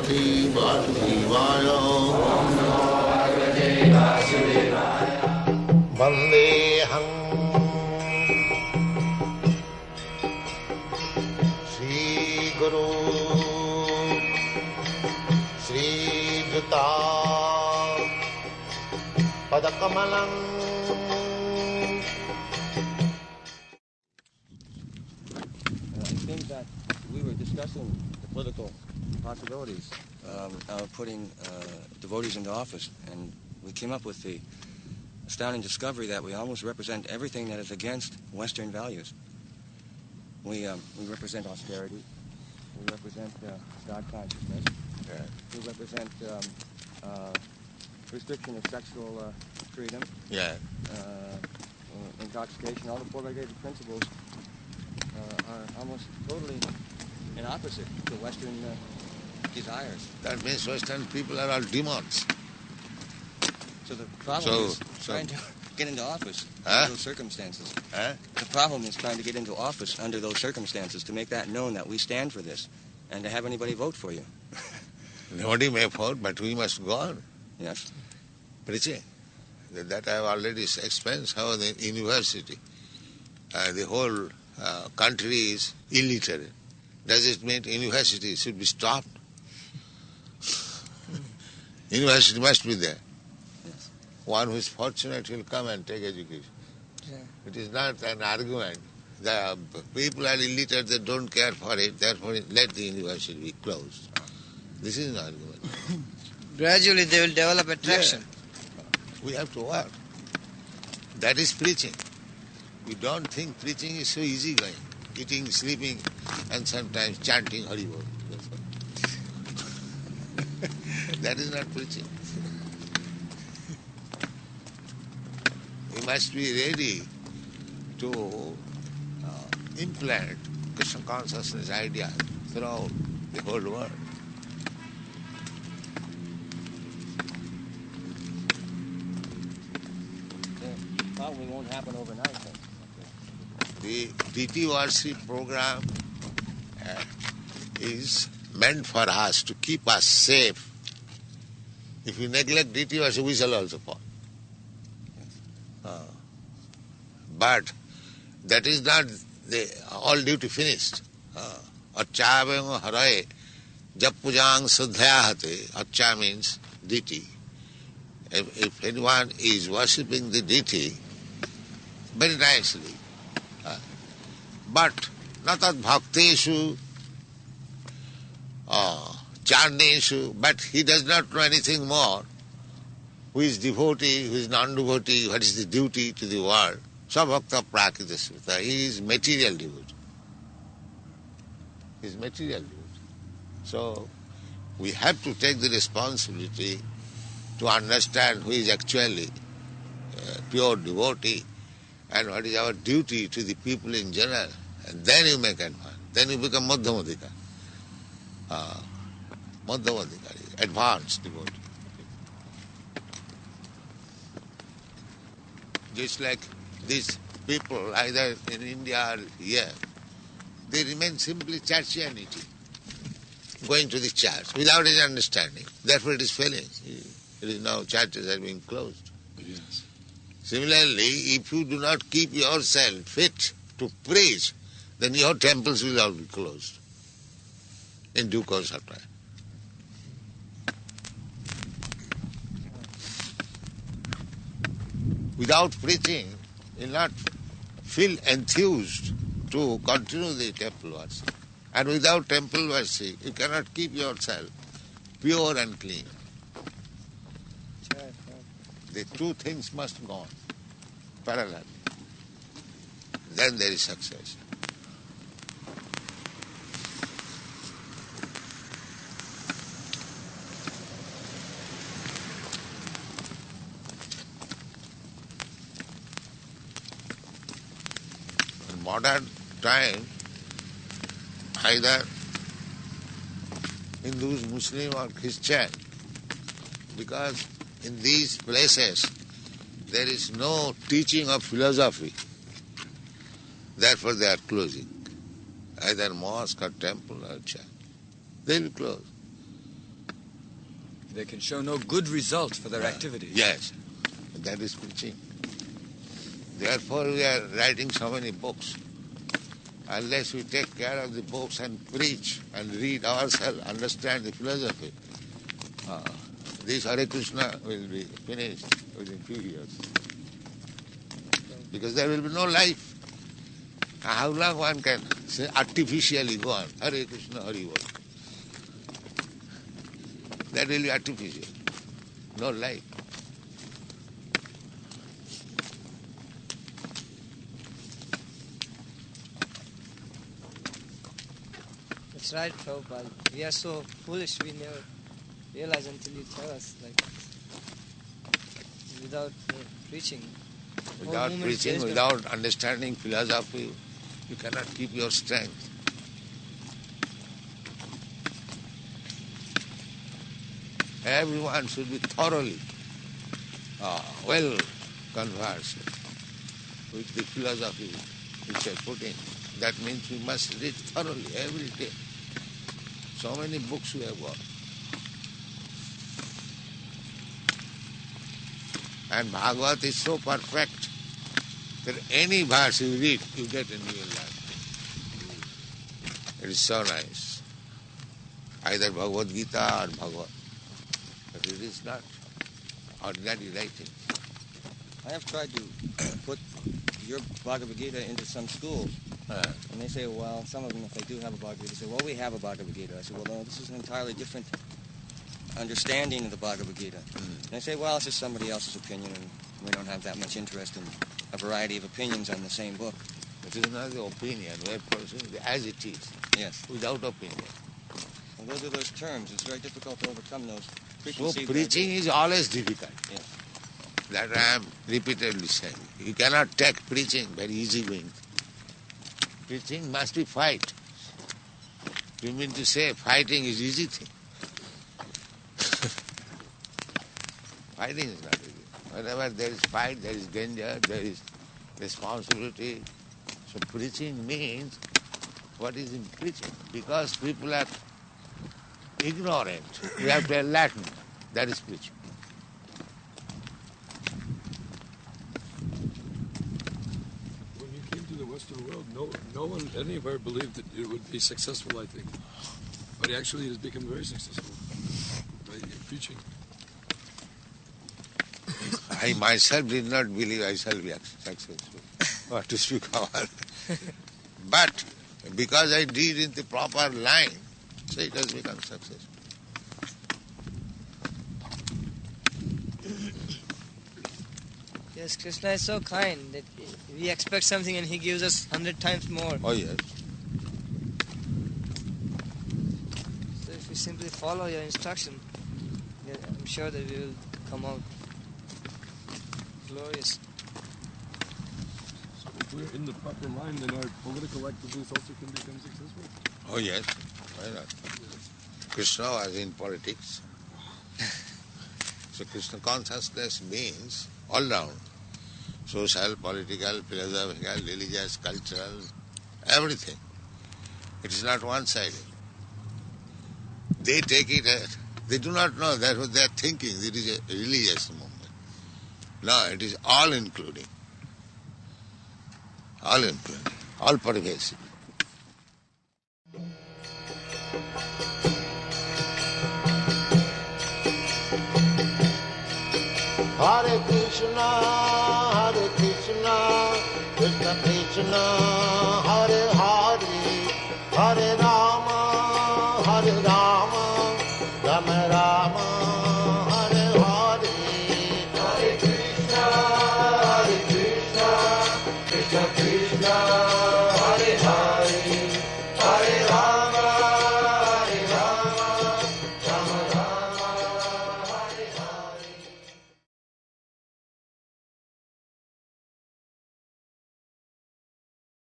Bhagavate Vasudevaya. Vandeham Shri Guru Shri Juta Padakamalam. It seems that we were discussing the political possibilities of putting devotees into office, and we came up with the astounding discovery that we almost represent everything that is against Western values. We represent austerity, we represent God consciousness, we represent restriction of sexual freedom, intoxication. All the four-legged principles are almost totally in opposite to Western desires. That means Western people are all demons. So the problem is trying to get into office under those circumstances. The problem is trying to get into office under those circumstances, to make that known that we stand for this, and to have anybody vote for you. Nobody may vote, but we must go on. Yes. Preaching. That I have already explained how the university, the whole country is illiterate. Does it mean university should be stopped? University must be there. Yes. One who is fortunate will come and take education. Yeah. It is not an argument. The people are illiterate, they don't care for it, therefore let the university be closed. This is an argument. Gradually they will develop attraction. Yeah. We have to work. That is preaching. We don't think preaching is so easy going. Eating, sleeping, and sometimes chanting Hari Bol. That is not preaching. We must be ready to implant Krishna consciousness idea throughout the whole world. Probably won't happen overnight. The deity worship program is meant for us to keep us safe. If we neglect deity worship, we shall also fall. But that is not all duty finished. Acchāvaṁ haraye jap pujāṁ saddhyāhate. Accha means deity. If anyone is worshipping the deity very nicely, but natat bhakteshu, charneshu, but he does not know anything more. Who is devotee, who is non-devotee, what is the duty to the world? Sabhakta prakita smita. He is material devotee. He is material devotee. So we have to take the responsibility to understand who is actually pure devotee and what is our duty to the people in general. And then you make advance. Then you become Madhyamadikari. Madhyamadikari, advanced devotee. Just like these people, either in India or here, they remain simply churchianity, going to the church without any understanding. Therefore it is failing. It is now churches are being closed. Yes. Similarly, if you do not keep yourself fit to preach, then your temples will all be closed in due course of time. Without preaching, you will not feel enthused to continue the temple worship. And without temple worship, you cannot keep yourself pure and clean. The two things must go on parallel. Then there is success. In modern time, either Hindus, Muslim or Christian, because in these places there is no teaching of philosophy. Therefore they are closing. Either mosque or temple or church. They will close. They can show no good result for their activities. Yes, that is preaching. Therefore we are writing so many books. Unless we take care of the books and preach and read ourselves, understand the philosophy, this Hare Krishna will be finished within few years. Because there will be no life. How long one can say artificially go on, Hare Krishna, Hare Bol. That will be artificial. No life. That's right, Prabhupada. We are so foolish, we never realize until you tell us. Like, without preaching. Without preaching, without understanding philosophy, you cannot keep your strength. Everyone should be thoroughly well conversed with the philosophy which I put in. That means we must read thoroughly every day. So many books we have got. And Bhagavad is so perfect that any verse you read, you get a new life. It is so nice. Either Bhagavad-gita or Bhagavad. But it is not ordinary writing. I have tried to put your Bhagavad-gita into some schools. And they say, well, some of them, if they do have a Bhagavad-gita, they say, well, we have a Bhagavad-gita. I say, well, no, this is an entirely different understanding of the Bhagavad-gita. And they say, well, it's just somebody else's opinion, and we don't have that much interest in a variety of opinions on the same book. It is not the opinion, we are pursuing as it is, Yes. without opinion. And those are those terms. It's very difficult to overcome those So preconceived preaching ideas. is always difficult. Yes. That I am repeatedly saying. You cannot take preaching very easy going. Preaching must be fight. You mean to say fighting is easy thing? Fighting is not easy. Whenever there is fight, there is danger, there is responsibility. So preaching means, what is in preaching? Because people are ignorant. We have to enlighten them. That is preaching. When you came to the Western world, no one anywhere believed that it would be successful, I think. But actually it has become very successful by preaching. I myself did not believe I shall be successful. What to speak about. But because I did in the proper line, so it has become successful. Yes, Krishna is so kind that we expect something and he gives us 100 times more. Oh yes. So if we simply follow your instruction, then I'm sure that we will come out glorious. So if we're in the proper line, then our political activities also can become successful. Oh yes. Why not? Krishna was in politics. So Krishna consciousness means all round. Social, political, philosophical, religious, cultural, everything. It is not one-sided. They take it as, they do not know that what they are thinking, it is a religious movement. No, it is all including. All including. All pervasive. Hare Krishna, Krishna Krishna,